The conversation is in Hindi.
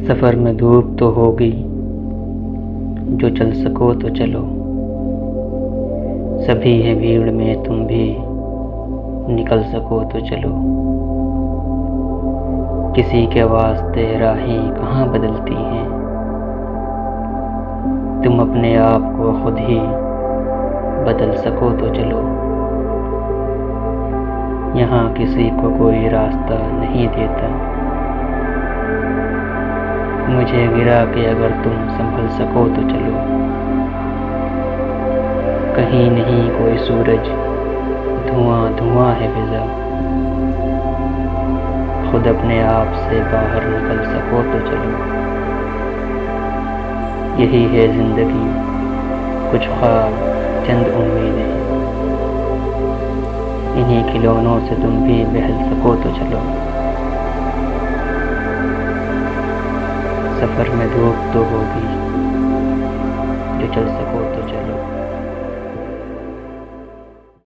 सफ़र में धूप तो होगी, जो चल सको तो चलो। सभी है भीड़ में, तुम भी निकल सको तो चलो। किसी के वास्ते राहें कहाँ बदलती हैं, तुम अपने आप को खुद ही बदल सको तो चलो। यहाँ किसी को कोई रास्ता नहीं देता, मुझे गिरा के अगर तुम संभल सको तो चलो। कहीं नहीं कोई सूरज, धुआं धुआं है फिजा, खुद अपने आप से बाहर निकल सको तो चलो। यही है जिंदगी, कुछ ख्वाब चंद उम्मीदें, इन्हीं खिलौनों से तुम भी बहल सको तो चलो। सफ़र में धूप तो होगी, जो चल सको तो चलो।